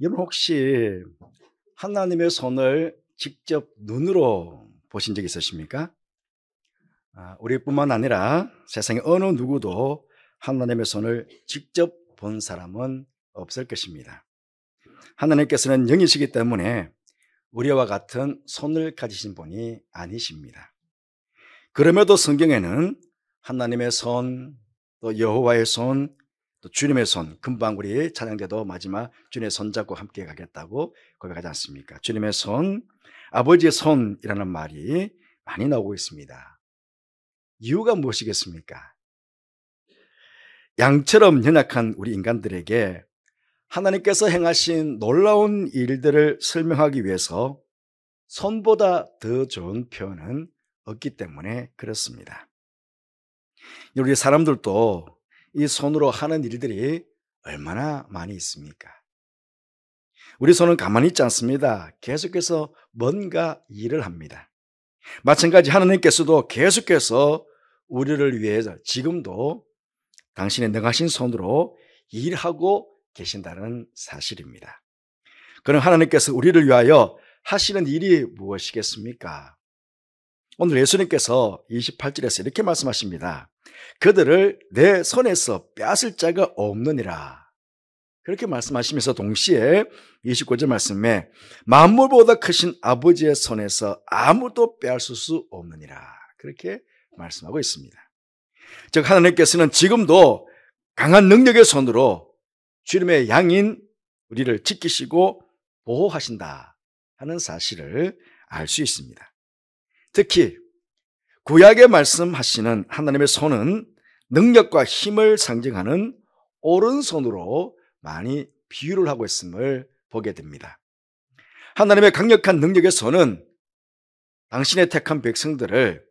여러분 혹시 하나님의 손을 직접 눈으로 보신 적 있으십니까? 우리뿐만 아니라 세상의 어느 누구도 하나님의 손을 직접 본 사람은 없을 것입니다. 하나님께서는 영이시기 때문에 우리와 같은 손을 가지신 분이 아니십니다. 그럼에도 성경에는 하나님의 손, 또 여호와의 손, 또 주님의 손, 금방 우리 찬양대도 마지막 주님의 손 잡고 함께 가겠다고 고백하지 않습니까? 주님의 손, 아버지의 손이라는 말이 많이 나오고 있습니다. 이유가 무엇이겠습니까? 양처럼 연약한 우리 인간들에게 하나님께서 행하신 놀라운 일들을 설명하기 위해서 손보다 더 좋은 표현은 없기 때문에 그렇습니다. 우리 사람들도 이 손으로 하는 일들이 얼마나 많이 있습니까? 우리 손은 가만히 있지 않습니다. 계속해서 뭔가 일을 합니다. 마찬가지 하나님께서도 계속해서 우리를 위해서 지금도 당신의 능하신 손으로 일하고 계신다는 사실입니다. 그럼 하나님께서 우리를 위하여 하시는 일이 무엇이겠습니까? 오늘 예수님께서 28절에서 이렇게 말씀하십니다. 그들을 내 손에서 빼앗을 자가 없느니라. 그렇게 말씀하시면서 동시에 29절 말씀에 만물보다 크신 아버지의 손에서 아무도 빼앗을 수 없느니라. 그렇게 말씀하고 있습니다. 즉 하나님께서는 지금도 강한 능력의 손으로 주님의 양인 우리를 지키시고 보호하신다 하는 사실을 알 수 있습니다. 특히 구약에 말씀하시는 하나님의 손은 능력과 힘을 상징하는 오른손으로 많이 비유를 하고 있음을 보게 됩니다. 하나님의 강력한 능력의 손은 당신의 택한 백성들을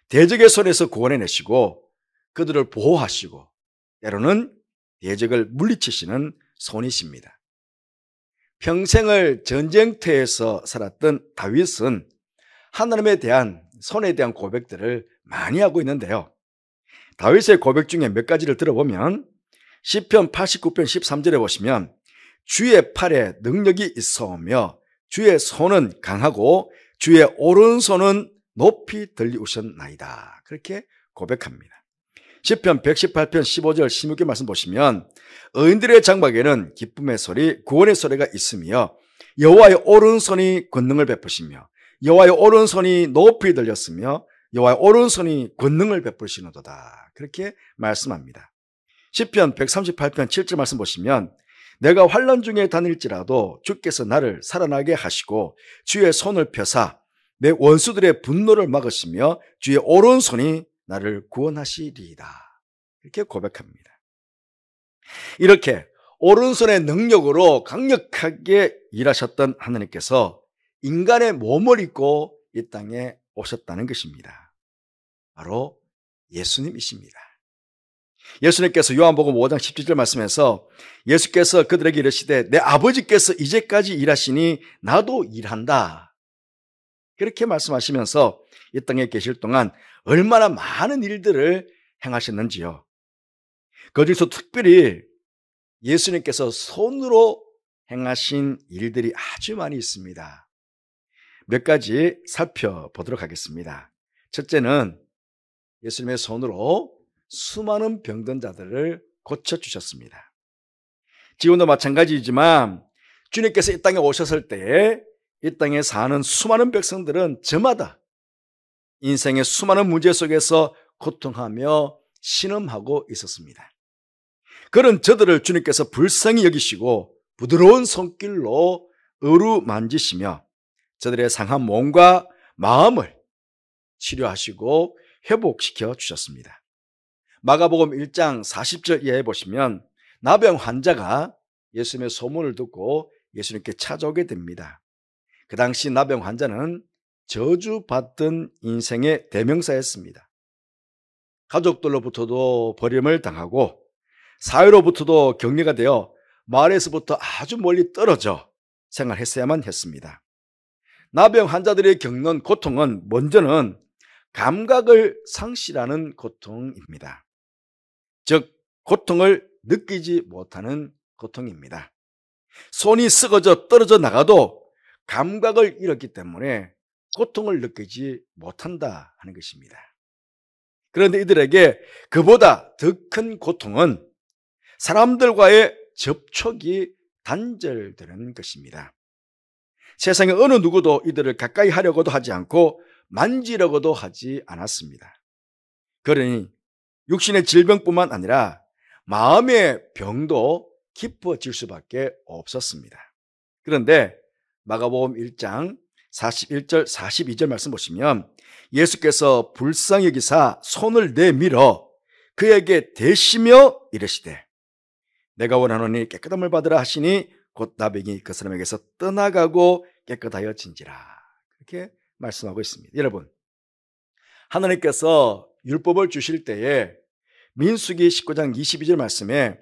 대적의 손에서 구원해내시고 그들을 보호하시고 때로는 대적을 물리치시는 손이십니다. 평생을 전쟁터에서 살았던 다윗은 하나님에 대한 손에 대한 고백들을 많이 하고 있는데요. 다윗의 고백 중에 몇 가지를 들어보면 시편 89편 13절에 보시면 주의 팔에 능력이 있어오며 주의 손은 강하고 주의 오른손은 높이 들리우셨나이다. 그렇게 고백합니다. 시편 118편 15절 16절 말씀 보시면 의인들의 장막에는 기쁨의 소리, 구원의 소리가 있으며 여호와의 오른손이 권능을 베푸시며 여호와의 오른손이 높이 들렸으며 여호와의 오른손이 권능을 베푸시노도다. 그렇게 말씀합니다. 시편 138편 7절 말씀 보시면 내가 환난 중에 다닐지라도 주께서 나를 살아나게 하시고 주의 손을 펴사 내 원수들의 분노를 막으시며 주의 오른손이 나를 구원하시리이다. 이렇게 고백합니다. 이렇게 오른손의 능력으로 강력하게 일하셨던 하나님께서 인간의 몸을 입고 이 땅에 오셨다는 것입니다. 바로 예수님이십니다. 예수님께서 요한복음 5장 17절 말씀에서 예수께서 그들에게 이르시되 내 아버지께서 이제까지 일하시니 나도 일한다. 그렇게 말씀하시면서 이 땅에 계실 동안 얼마나 많은 일들을 행하셨는지요. 거기서 특별히 예수님께서 손으로 행하신 일들이 아주 많이 있습니다. 몇 가지 살펴보도록 하겠습니다. 첫째는 예수님의 손으로 수많은 병든 자들을 고쳐주셨습니다. 지금도 마찬가지이지만 주님께서 이 땅에 오셨을 때에 이 땅에 사는 수많은 백성들은 저마다 인생의 수많은 문제 속에서 고통하며 신음하고 있었습니다. 그런 저들을 주님께서 불쌍히 여기시고 부드러운 손길로 어루만지시며 저들의 상한 몸과 마음을 치료하시고 회복시켜 주셨습니다. 마가복음 1장 40절 이하에 보시면 나병 환자가 예수님의 소문을 듣고 예수님께 찾아오게 됩니다. 그 당시 나병 환자는 저주받던 인생의 대명사였습니다. 가족들로부터도 버림을 당하고 사회로부터도 격리가 되어 마을에서부터 아주 멀리 떨어져 생활했어야만 했습니다. 나병 환자들이 겪는 고통은 먼저는 감각을 상실하는 고통입니다. 즉 고통을 느끼지 못하는 고통입니다. 손이 썩어져 떨어져 나가도 감각을 잃었기 때문에 고통을 느끼지 못한다 하는 것입니다. 그런데 이들에게 그보다 더 큰 고통은 사람들과의 접촉이 단절되는 것입니다. 세상에 어느 누구도 이들을 가까이 하려고도 하지 않고 만지려고도 하지 않았습니다. 그러니 육신의 질병뿐만 아니라 마음의 병도 깊어질 수밖에 없었습니다. 그런데 마가복음 1장 41절 42절 말씀 보시면 예수께서 불쌍히 여기사 손을 내밀어 그에게 대시며 이르시되 내가 원하노니 깨끗함을 받으라 하시니 곧 나병이 그 사람에게서 떠나가고 깨끗하여진지라. 그렇게 말씀하고 있습니다. 여러분, 하나님께서 율법을 주실 때에 민수기 19장 22절 말씀에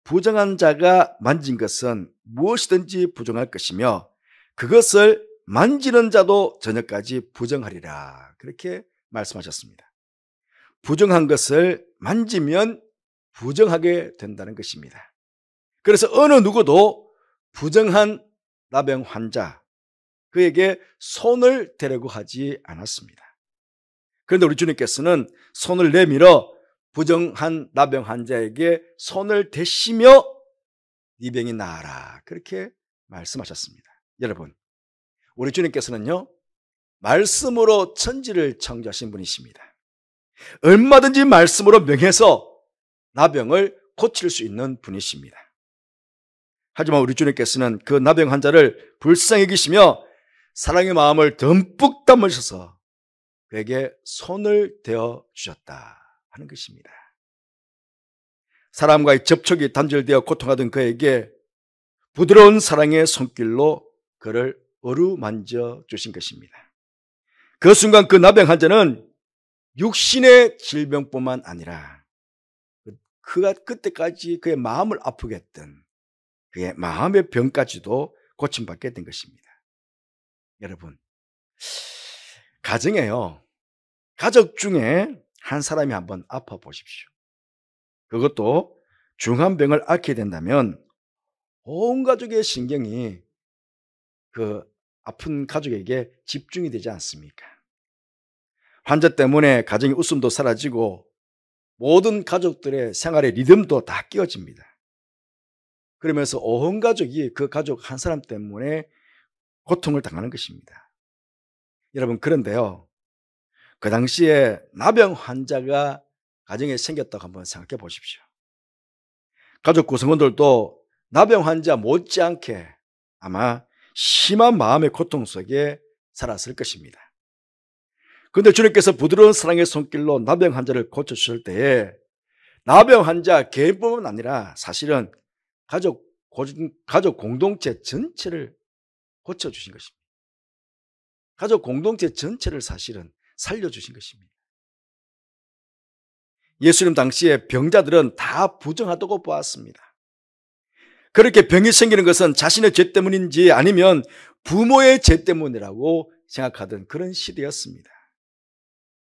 부정한 자가 만진 것은 무엇이든지 부정할 것이며 그것을 만지는 자도 저녁까지 부정하리라. 그렇게 말씀하셨습니다. 부정한 것을 만지면 부정하게 된다는 것입니다. 그래서 어느 누구도 부정한 나병 환자, 그에게 손을 대려고 하지 않았습니다. 그런데 우리 주님께서는 손을 내밀어 부정한 나병 환자에게 손을 대시며 네 병이 나아라. 그렇게 말씀하셨습니다. 여러분, 우리 주님께서는요, 말씀으로 천지를 창조하신 분이십니다. 얼마든지 말씀으로 명해서 나병을 고칠 수 있는 분이십니다. 하지만 우리 주님께서는 그 나병 환자를 불쌍히 여기시며 사랑의 마음을 듬뿍 담으셔서 그에게 손을 대어 주셨다 하는 것입니다. 사람과의 접촉이 단절되어 고통하던 그에게 부드러운 사랑의 손길로 그를 어루만져 주신 것입니다. 그 순간 그 나병 환자는 육신의 질병뿐만 아니라 그가 그때까지 그의 마음을 아프게 했던 그의 마음의 병까지도 고침받게 된 것입니다. 여러분, 가정에요, 가족 중에 한 사람이 한번 아파 보십시오. 그것도 중한 병을 앓게 된다면 온 가족의 신경이 그 아픈 가족에게 집중이 되지 않습니까? 환자 때문에 가정의 웃음도 사라지고 모든 가족들의 생활의 리듬도 다 깨어집니다. 그러면서 온 가족이 그 가족 한 사람 때문에 고통을 당하는 것입니다. 여러분, 그런데요, 그 당시에 나병 환자가 가정에 생겼다고 한번 생각해 보십시오. 가족 구성원들도 나병 환자 못지않게 아마 심한 마음의 고통 속에 살았을 것입니다. 그런데 주님께서 부드러운 사랑의 손길로 나병 환자를 고쳐주실 때에 나병 환자 개인뿐만 아니라 사실은 가족 공동체 전체를 고쳐주신 것입니다. 가족 공동체 전체를 사실은 살려주신 것입니다. 예수님 당시에 병자들은 다 부정하다고 보았습니다. 그렇게 병이 생기는 것은 자신의 죄 때문인지 아니면 부모의 죄 때문이라고 생각하던 그런 시대였습니다.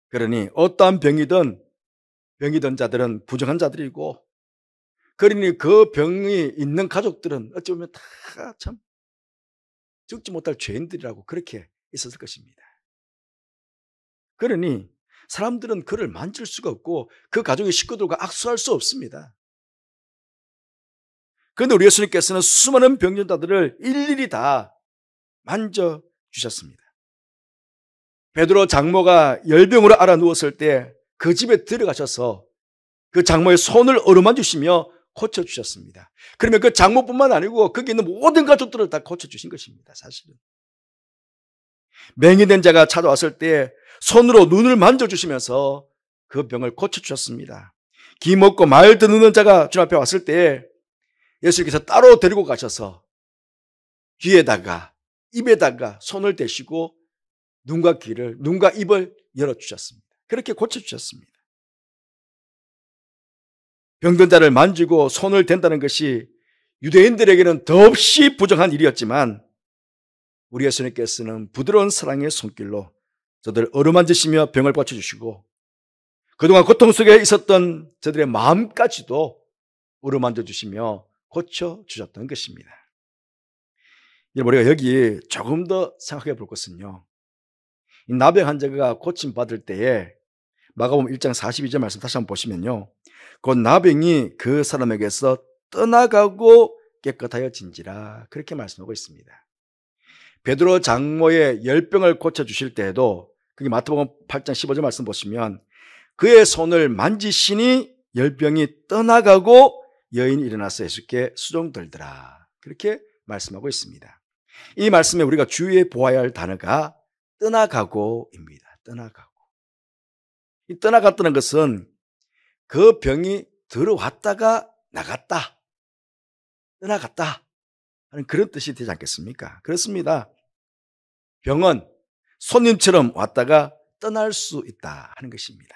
그러니 어떠한 병이든 자들은 부정한 자들이고, 그러니 그 병이 있는 가족들은 어찌 보면 다 참 죽지 못할 죄인들이라고 그렇게 있었을 것입니다. 그러니 사람들은 그를 만질 수가 없고 그 가족의 식구들과 악수할 수 없습니다. 그런데 우리 예수님께서는 수많은 병전자들을 일일이 다 만져주셨습니다. 베드로 장모가 열병으로 앓아 누웠을 때 그 집에 들어가셔서 그 장모의 손을 어루만지시며 고쳐주셨습니다. 그러면 그 장모뿐만 아니고 거기 있는 모든 가족들을 다 고쳐주신 것입니다. 사실은 맹인된 자가 찾아왔을 때 손으로 눈을 만져주시면서 그 병을 고쳐주셨습니다. 기 먹고 말 듣는 자가 주님 앞에 왔을 때 예수님께서 따로 데리고 가셔서 귀에다가 입에다가 손을 대시고 눈과 입을 열어주셨습니다. 그렇게 고쳐주셨습니다. 병든 자를 만지고 손을 댄다는 것이 유대인들에게는 더없이 부정한 일이었지만 우리 예수님께서는 부드러운 사랑의 손길로 저들을 어루만지시며 병을 고쳐주시고 그동안 고통 속에 있었던 저들의 마음까지도 어루만져 주시며 고쳐주셨던 것입니다. 우리가 여기 조금 더 생각해 볼 것은요, 이 나병 환자가 고침받을 때에 마가복음 1장 42절 말씀 다시 한번 보시면요, 그 나병이 그 사람에게서 떠나가고 깨끗하여진지라 그렇게 말씀하고 있습니다. 베드로 장모의 열병을 고쳐주실 때에도 그게 마태복음 8장 15절 말씀 보시면 그의 손을 만지시니 열병이 떠나가고 여인이 일어나서 예수께 수종들더라 그렇게 말씀하고 있습니다. 이 말씀에 우리가 주의해 보아야 할 단어가 떠나가고입니다. 떠나가고. 이 떠나갔다는 것은 그 병이 들어왔다가 나갔다, 떠나갔다 하는 그런 뜻이 되지 않겠습니까? 그렇습니다. 병은 손님처럼 왔다가 떠날 수 있다 하는 것입니다.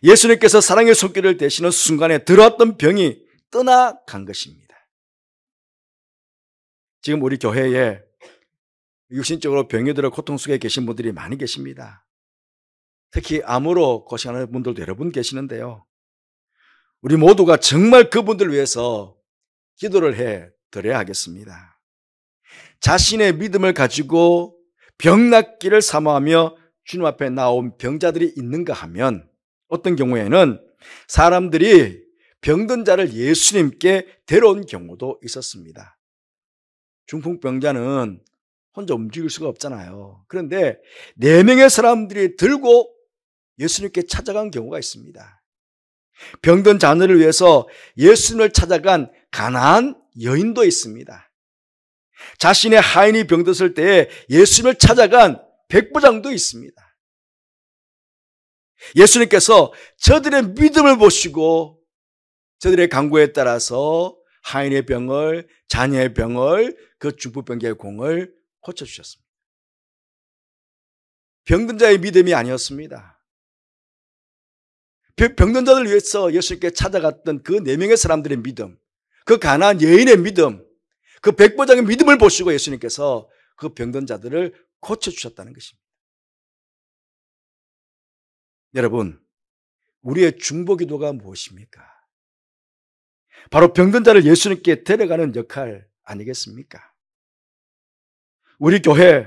예수님께서 사랑의 손길을 대시는 순간에 들어왔던 병이 떠나간 것입니다. 지금 우리 교회에 육신적으로 병이 들어 고통 속에 계신 분들이 많이 계십니다. 특히 암으로 고생하는 분들도 여러분 계시는데요, 우리 모두가 정말 그분들을 위해서 기도를 해 드려야 하겠습니다. 자신의 믿음을 가지고 병 낫기를 사모하며 주님 앞에 나온 병자들이 있는가 하면 어떤 경우에는 사람들이 병든 자를 예수님께 데려온 경우도 있었습니다. 중풍병자는 혼자 움직일 수가 없잖아요. 그런데 4명의 사람들이 들고 예수님께 찾아간 경우가 있습니다. 병든 자녀를 위해서 예수님을 찾아간 가나안 여인도 있습니다. 자신의 하인이 병들었을 때에 예수님을 찾아간 백부장도 있습니다. 예수님께서 저들의 믿음을 보시고 저들의 간구에 따라서 하인의 병을, 자녀의 병을, 그 중풍병자의 공을 고쳐주셨습니다. 병든 자의 믿음이 아니었습니다. 병든 자를 위해서 예수님께 찾아갔던 그 4명의 사람들의 믿음, 그 가나안 여인의 믿음, 그 백부장의 믿음을 보시고 예수님께서 그 병든 자들을 고쳐주셨다는 것입니다. 여러분, 우리의 중보기도가 무엇입니까? 바로 병든 자를 예수님께 데려가는 역할 아니겠습니까? 우리 교회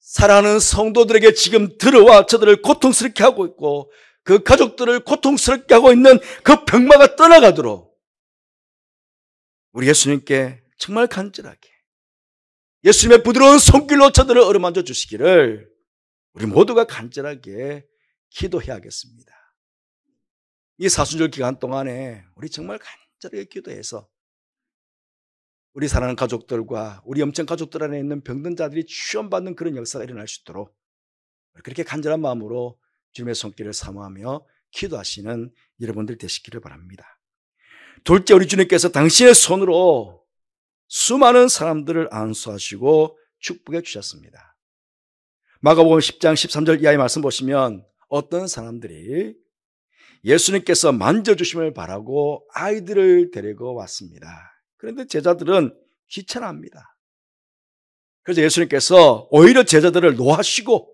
사랑하는 성도들에게 지금 들어와 저들을 고통스럽게 하고 있고 그 가족들을 고통스럽게 하고 있는 그 병마가 떠나가도록 우리 예수님께 정말 간절하게 예수님의 부드러운 손길로 저들을 어루만져 주시기를 우리 모두가 간절하게 기도해야겠습니다. 이 사순절 기간 동안에 우리 정말 간절하게 기도해서 우리 사랑하는 가족들과 우리 영적 가족들 안에 있는 병든 자들이 치유받는 그런 역사가 일어날 수 있도록 그렇게 간절한 마음으로 주님의 손길을 사모하며 기도하시는 여러분들 되시기를 바랍니다. 둘째, 우리 주님께서 당신의 손으로 수많은 사람들을 안수하시고 축복해 주셨습니다. 마가복음 10장 13절 이하의 말씀 보시면 어떤 사람들이 예수님께서 만져주심을 바라고 아이들을 데리고 왔습니다. 그런데 제자들은 귀찮아합니다. 그래서 예수님께서 오히려 제자들을 노하시고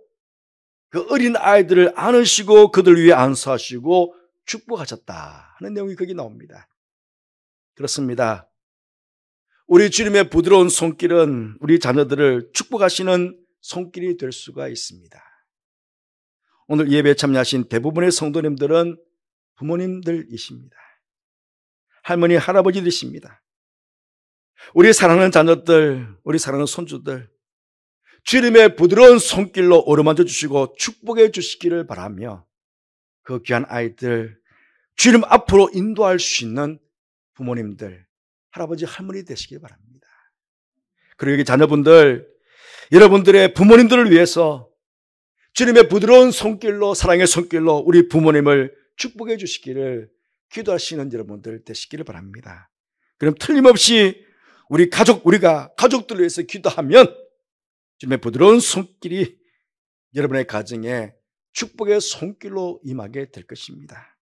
그 어린 아이들을 안으시고 그들 위해 안수하시고 축복하셨다 하는 내용이 거기 나옵니다. 그렇습니다. 우리 주님의 부드러운 손길은 우리 자녀들을 축복하시는 손길이 될 수가 있습니다. 오늘 예배에 참여하신 대부분의 성도님들은 부모님들이십니다. 할머니, 할아버지들이십니다. 우리 사랑하는 자녀들, 우리 사랑하는 손주들, 주님의 부드러운 손길로 어루만져 주시고 축복해 주시기를 바라며 그 귀한 아이들 주님 앞으로 인도할 수 있는 부모님들, 할아버지, 할머니 되시기 바랍니다. 그리고 여기 자녀분들, 여러분들의 부모님들을 위해서 주님의 부드러운 손길로, 사랑의 손길로 우리 부모님을 축복해 주시기를 기도하시는 여러분들 되시기를 바랍니다. 그럼 틀림없이 우리가 가족들을 위해서 기도하면 주님의 부드러운 손길이 여러분의 가정에 축복의 손길로 임하게 될 것입니다.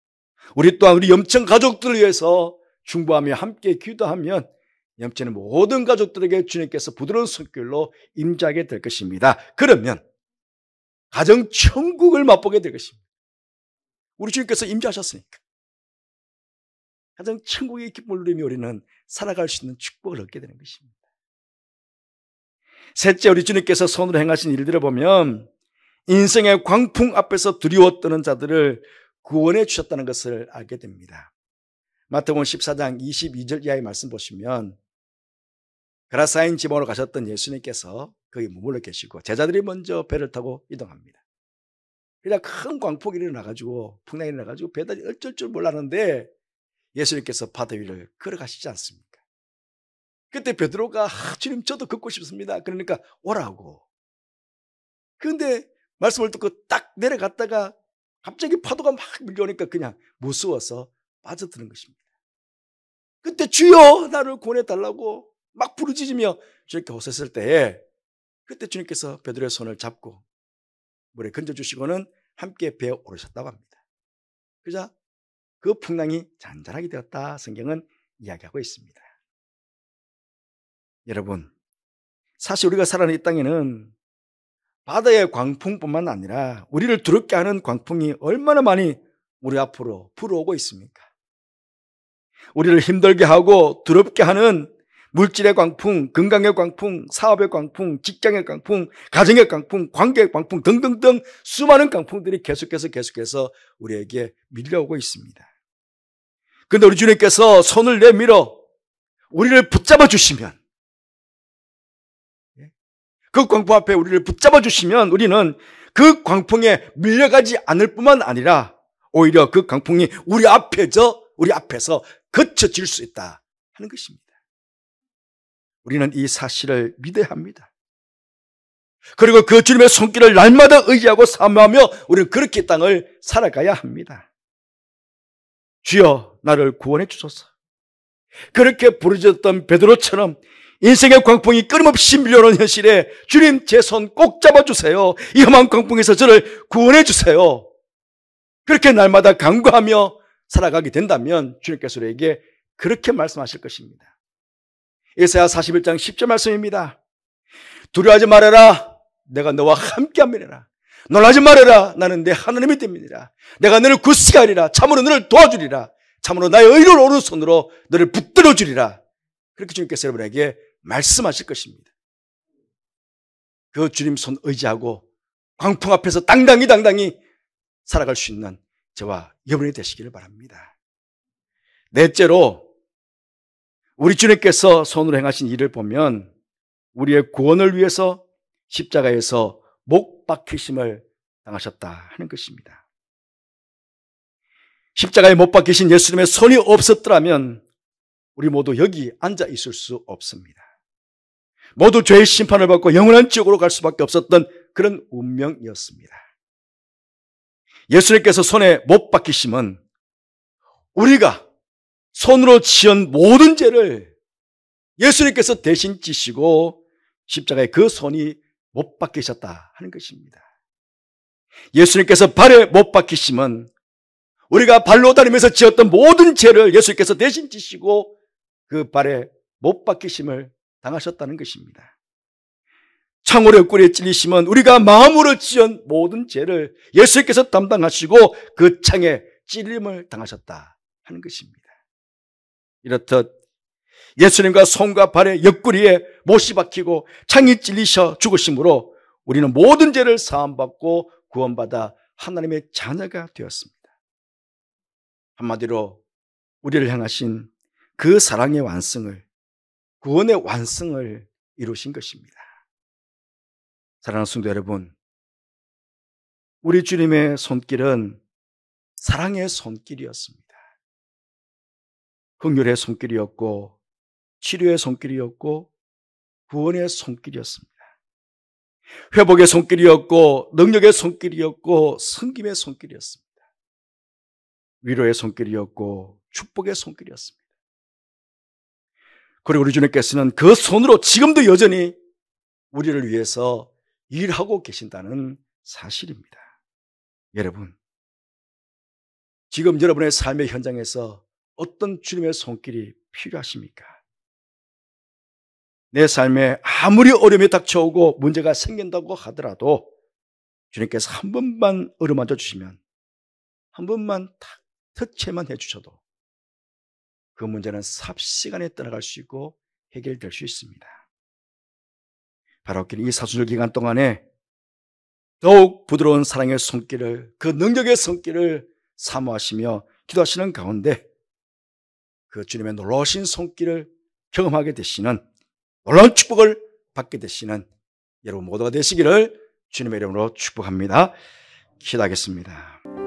우리 또한 우리 염청 가족들을 위해서 중보하며 함께 기도하면 염치는 모든 가족들에게 주님께서 부드러운 손길로 임재하게 될 것입니다. 그러면 가정 천국을 맛보게 될 것입니다. 우리 주님께서 임재하셨으니까 가정 천국의 기쁨을 누리며 우리는 살아갈 수 있는 축복을 얻게 되는 것입니다. 셋째, 우리 주님께서 손으로 행하신 일들을 보면 인생의 광풍 앞에서 두려워 떠는 자들을 구원해 주셨다는 것을 알게 됩니다. 마태복음 14장 22절 이하의 말씀 보시면 그라사인 지방으로 가셨던 예수님께서 거기 머물러 계시고 제자들이 먼저 배를 타고 이동합니다. 그냥 큰 광풍이 일어나가지고 풍랑이 일어나가지고 배달이 어쩔 줄 몰랐는데 예수님께서 바다 위를 걸어가시지 않습니까? 그때 베드로가 주님 저도 걷고 싶습니다. 그러니까 오라고. 그런데 말씀을 듣고 딱 내려갔다가 갑자기 파도가 막 밀려오니까 그냥 무서워서 빠져드는 것입니다. 그때 주여 나를 구원해달라고 막 부르짖으며 주님께 호소했을 때에 그때 주님께서 베드로의 손을 잡고 물에 건져주시고는 함께 배에 오르셨다고 합니다. 그자 그 풍랑이 잔잔하게 되었다 성경은 이야기하고 있습니다. 여러분, 사실 우리가 살아가는 이 땅에는 바다의 광풍뿐만 아니라 우리를 두렵게 하는 광풍이 얼마나 많이 우리 앞으로 불어오고 있습니까? 우리를 힘들게 하고 두렵게 하는 물질의 광풍, 건강의 광풍, 사업의 광풍, 직장의 광풍, 가정의 광풍, 관계의 광풍 등등등 수많은 광풍들이 계속해서 우리에게 밀려오고 있습니다. 그런데 우리 주님께서 손을 내밀어 우리를 붙잡아 주시면, 그 광풍 앞에 우리를 붙잡아 주시면 우리는 그 광풍에 밀려가지 않을 뿐만 아니라 오히려 그 광풍이 우리 앞에서 거쳐질 수 있다 하는 것입니다. 우리는 이 사실을 믿어야 합니다. 그리고 그 주님의 손길을 날마다 의지하고 사모하며 우리는 그렇게 땅을 살아가야 합니다. 주여 나를 구원해 주소서. 그렇게 부르짖었던 베드로처럼 인생의 광풍이 끊임없이 밀려오는 현실에 주님 제 손 꼭 잡아주세요. 이 험한 광풍에서 저를 구원해 주세요. 그렇게 날마다 간구하며 살아가게 된다면 주님께서 우리에게 그렇게 말씀하실 것입니다. 예사야 41장 10절 말씀입니다. 두려워하지 말아라. 내가 너와 함께 함이라. 놀라지 말아라. 나는 내 하나님이 됩니다. 내가 너를 굳세게 하리라. 참으로 너를 도와주리라. 참으로 나의 의로운 오른손으로 너를 붙들어 주리라. 그렇게 주님께서 여러분에게 말씀하실 것입니다. 그 주님 손 의지하고 광풍 앞에서 당당히 살아갈 수 있는 저와 여러분이 되시기를 바랍니다. 넷째로 우리 주님께서 손으로 행하신 일을 보면 우리의 구원을 위해서 십자가에서 못 박히심을 당하셨다 하는 것입니다. 십자가에 못 박히신 예수님의 손이 없었더라면 우리 모두 여기 앉아 있을 수 없습니다. 모두 죄의 심판을 받고 영원한 지옥으로 갈 수밖에 없었던 그런 운명이었습니다. 예수님께서 손에 못 박히심은 우리가 손으로 지은 모든 죄를 예수님께서 대신 지시고 십자가에 그 손이 못 박히셨다 하는 것입니다. 예수님께서 발에 못 박히심은 우리가 발로 다니면서 지었던 모든 죄를 예수님께서 대신 지시고 그 발에 못 박히심을 당하셨다는 것입니다. 창으로 옆구리에 찔리심은 우리가 마음으로 지은 모든 죄를 예수님께서 담당하시고 그 창에 찔림을 당하셨다 하는 것입니다. 이렇듯 예수님과 손과 발의 옆구리에 못이 박히고 창이 찔리셔 죽으심으로 우리는 모든 죄를 사함받고 구원받아 하나님의 자녀가 되었습니다. 한마디로 우리를 향하신 그 사랑의 완성을, 구원의 완성을 이루신 것입니다. 사랑하는 성도 여러분, 우리 주님의 손길은 사랑의 손길이었습니다. 긍휼의 손길이었고 치료의 손길이었고 구원의 손길이었습니다. 회복의 손길이었고 능력의 손길이었고 섬김의 손길이었습니다. 위로의 손길이었고 축복의 손길이었습니다. 그리고 우리 주님께서는 그 손으로 지금도 여전히 우리를 위해서 일하고 계신다는 사실입니다. 여러분, 지금 여러분의 삶의 현장에서 어떤 주님의 손길이 필요하십니까? 내 삶에 아무리 어려움이 닥쳐오고 문제가 생긴다고 하더라도 주님께서 한 번만 어루만져 주시면, 한 번만 탁 터치만 해주셔도 그 문제는 삽시간에 떠나갈 수 있고 해결될 수 있습니다. 바라옵기를 이 사순절 기간 동안에 더욱 부드러운 사랑의 손길을, 그 능력의 손길을 사모하시며 기도하시는 가운데 그 주님의 놀라우신 손길을 경험하게 되시는, 놀라운 축복을 받게 되시는 여러분 모두가 되시기를 주님의 이름으로 축복합니다. 기도하겠습니다.